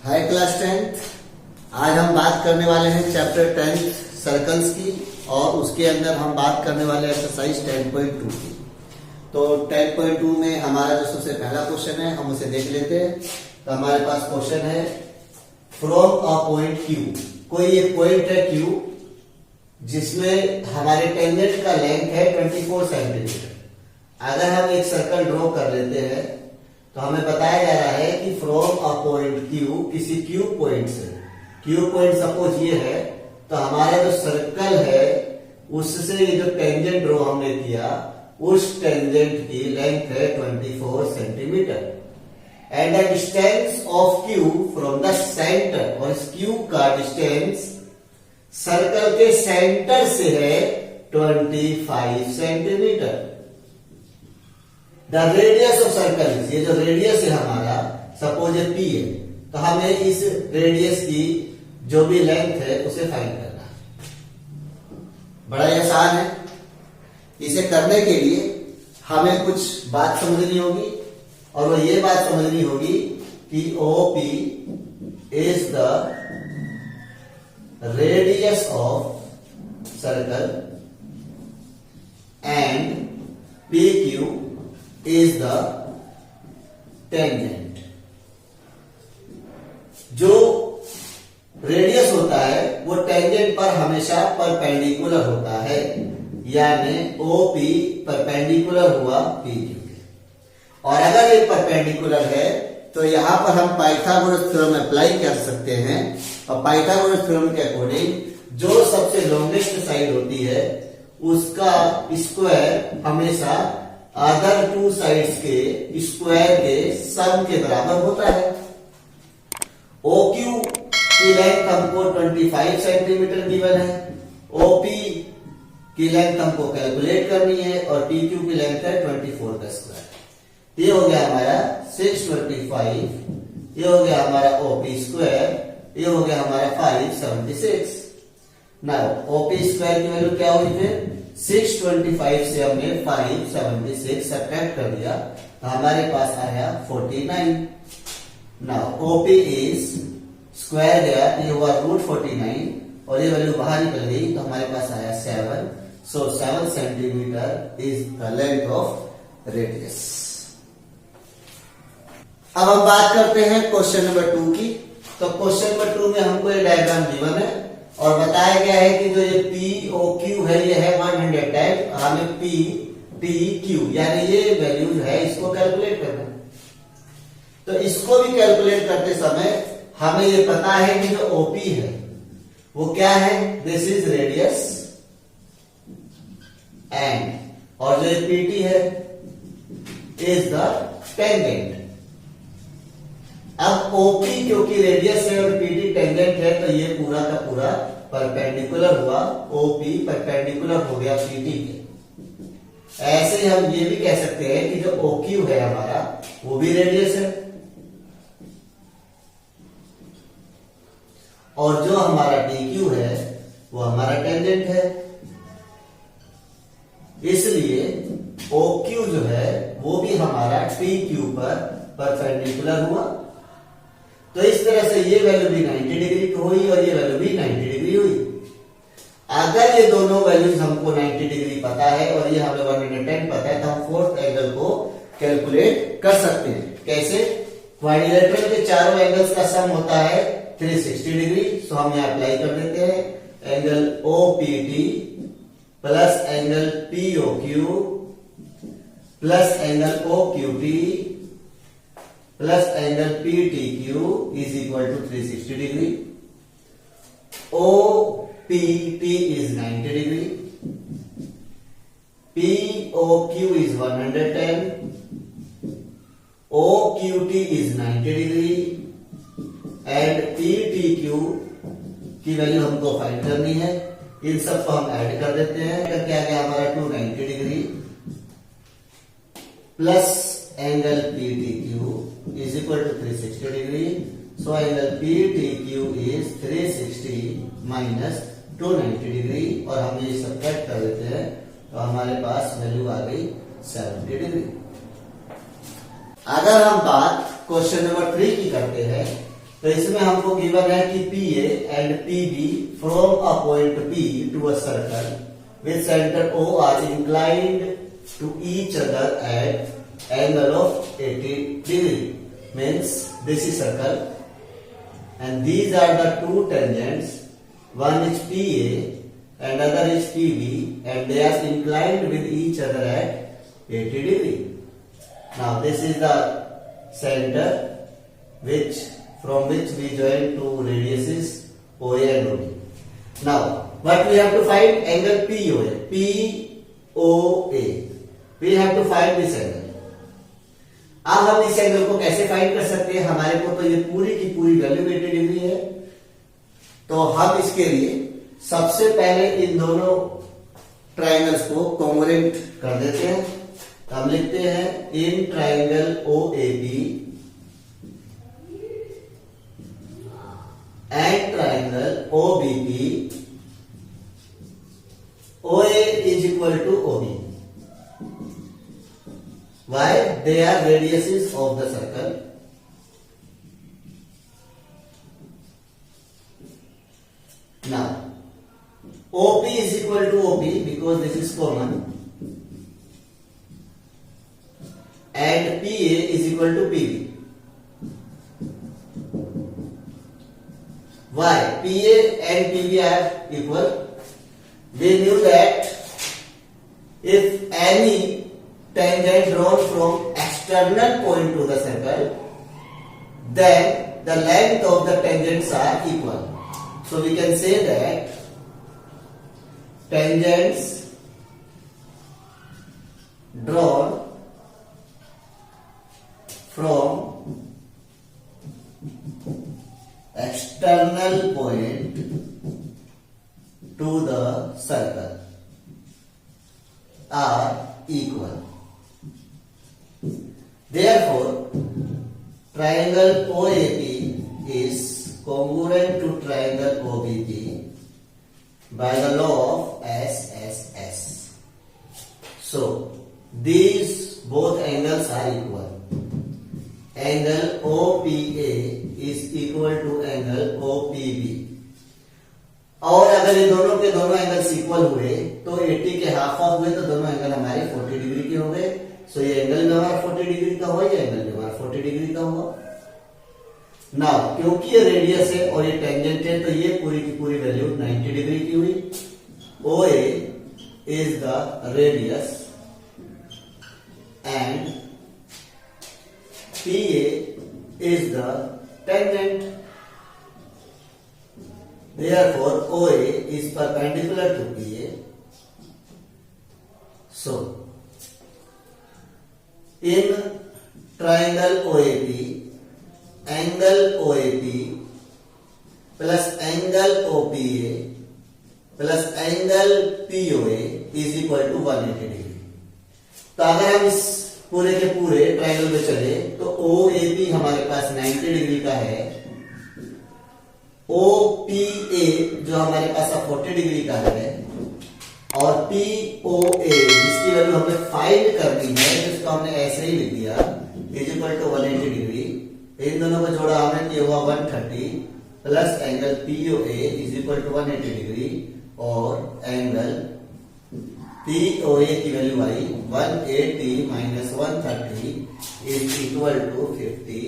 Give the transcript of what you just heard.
हाय class 10th। आज हम बात करने वाले हैं चैप्टर 10 सर्कल्स की और उसके अंदर हम बात करने वाले एक्सरसाइज 10.2 की। तो 10.2 में हमारा जो सबसे पहला क्वेश्चन है हम उसे देख लेते हैं। तो हमारे पास क्वेश्चन है फ्रॉम अ पॉइंट Q। कोई एक पॉइंट है Q जिसमें हमारे टेंजेंट का लेंथ है 24 सेंटीमीटर। अगर हम एक सर्कल ड्रॉ कर लेते हैं तो हमें बताया जा रहा है कि फ्रॉम अ पॉइंट Q, किसी Q पॉइंट से, Q पॉइंट सपोज ये है, तो हमारा जो सर्कल है उससे ये जो टेंजेंट ड्रॉ हमने किया उस टेंजेंट की लेंथ है 24 centimetre. And the distance of Q from the centre, और इस Q का डिस्टेंस सर्कल के सेंटर से है 25 centimetre. The radius of circle, ये जो रेडियस है हमारा, सपोज ये P है, तो हमें इस रेडियस की जो भी लेंथ है उसे फाइंड करना है। बड़ा ही आसान है। इसे करने के लिए हमें कुछ बात समझनी होगी और वो ये बात समझनी होगी कि OP is the radius of circle and PQ is the tangent। जो रेडियस होता है वो टेंजेंट पर हमेशा परपेंडिकुलर होता है, यानी OP परपेंडिकुलर हुआ PQ के। और अगर ये परपेंडिकुलर है तो यहां पर हम पाइथागोरस थ्योरम अप्लाई कर सकते हैं। और पाइथागोरस थ्योरम के अकॉर्डिंग जो सबसे लॉन्गेस्ट साइड होती है उसका स्क्वायर हमेशा अदर टू साइड्स के स्क्वायर के सम के बराबर होता है। OQ की लेंथ हमको 25 सेंटीमीटर गिवन है, OP की लेंथ हमको कैलकुलेट करनी है और PQ की लेंथ है 24 का स्क्वायर। ये हो गया हमारा 625, ये हो गया हमारा OP स्क्वायर, ये हो गया हमारा 576। नाउ OP स्क्वायर की वैल्यू क्या हुई फिर 625 से हमने 576 सब्ट्रैक्ट कर दिया तो हमारे पास आया 49। नाउ OP इज स्क्वायर गया, ये हुआ √49 और ये वैल्यू बाहर निकल गई तो हमारे पास आया 7। सो 7 centimetre is the length of radius. अब हम बात करते हैं क्वेश्चन नंबर 2 की। तो क्वेश्चन नंबर 2 में हमको ये डायग्राम गिवन है और बताया गया है कि जो ये POQ है ये है 110। हमें PTQ यानी ये वैल्यू जो है इसको कैलकुलेट करना है। तो इसको भी कैलकुलेट करते समय हमें ये पता है कि जो OP है वो क्या है, दिस इज रेडियस एंड, और जो PT है इज द टेंजेंट। अब OP क्योंकि रेडियस है और PT टेंजेंट है तो ये पूरा का पूरा परपेंडिकुलर हुआ, OP परपेंडिकुलर हो गया PT के। ऐसे ही हम ये भी कह सकते हैं कि जो OQ है हमारा वो भी रेडियस है और जो हमारा PQ है वो हमारा टेंजेंट है। इसलिए OQ जो है वो भी हमारा PQ पर परपेंडिकुलर हुआ। तो इस तरह से ये वैल्यू भी 90 डिग्री हुई और ये वैल्यू भी 90 डिग्री हुई। अगर ये दोनों वैल्यूज हमको 90 डिग्री पता है और ये हमें 110 पता है तो हम फोर्थ एंगल को कैलकुलेट कर सकते हैं। कैसे? क्वाड्रिलेटरल के चारों एंगल्स का सम होता है 360 डिग्री। सो हम यहाँ अप्लाई कर देते हैं angle OPT plus angle POQ plus angle OQT plus angle PTQ is equal to 360 degree. OPT is 90 degree, POQ is 110, OQT is 90 degree and PTQ की वैल्यू हमको फाइंड करनी है। इन सब को हम ऐड कर देते हैं। क्या गया हमारा 290 degree plus angle PTQ is equal to 360 degree. So angle PTQ is 360 minus 290 degree और हम ये सब्ट्रैक्ट कर देते हैं तो हमारे पास वैल्यू आ गई 70 डिग्री। अगर हम बात क्वेश्चन नंबर 3 की करते हैं तो इसमें हमको गिवन है कि P A and P B from a point P to a circle with centre O are inclined to each other at angle of 80 degree means this is circle and these are the two tangents, one is PA and other is PB, and they are inclined with each other at 80 degree. Now this is the center from which we join two radiuses OA and OB. Now what we have to find? Angle POA. POA. We have to find this angle. अब हम इस angle को कैसे find कर सकते हैं? हमारे को तो ये पूरी की पूरी वैल्यू 80 डिग्री है, तो हम इसके लिए सबसे पहले इन दोनों ट्राइंगल्स को कॉन्ग्रुएंट कर देते हैं। हम लिखते हैं in triangle OAB and triangle OBP OA is equal to OB. Why? They are radiuses of the circle. Now, OP is equal to OP because this is common, and PA is equal to PB. Why? PA and PB are equal. We knew that if any tangent drawn from external point to the circle, then the length of the tangents are equal. So we can say that tangents drawn from external point to the circle are equal. Therefore, triangle OAP is congruent to triangle OBP by the law of SSS. So, these both angles are equal. Angle OPA is equal to angle OPB. और अगर ये दोनों के दोनों angles equal हुए तो 80 के half of हुए तो दोनों एंगल हमारे 40 डिग्री के हो गए। सो ये एंगल भी हमारा 40 डिग्री का हुआ, ये एंगल भी हमारा 40 डिग्री का हुआ। नाउ क्योंकि ये रेडियस है और ये टेंजेंट है तो ये पूरी की पूरी वैल्यू 90 डिग्री की हुई। OA is the radius and PA is the tangent. Therefore, OA is perpendicular to PA. So, in triangle OAP, angle OAP plus angle OPA plus angle POA is equal to 180 degree. तो अगर हम इस पूरे के पूरे triangle में चले तो OAP हमारे पास 90 डिग्री का है, OPA जो हमारे पास 40 डिग्री का है और POA जिसकी वैल्यू हमें फाइंड करनी है जिसको हमने ऐसे ही लिख दिया इज इक्वल टू 180 डिग्री। इन दोनों को जोड़ा हमने किया हुआ 130 plus angle POA is equal to 180 degree और एंगल POA की वैल्यू आई 180 माइनस 130 इज इक्वल टू 50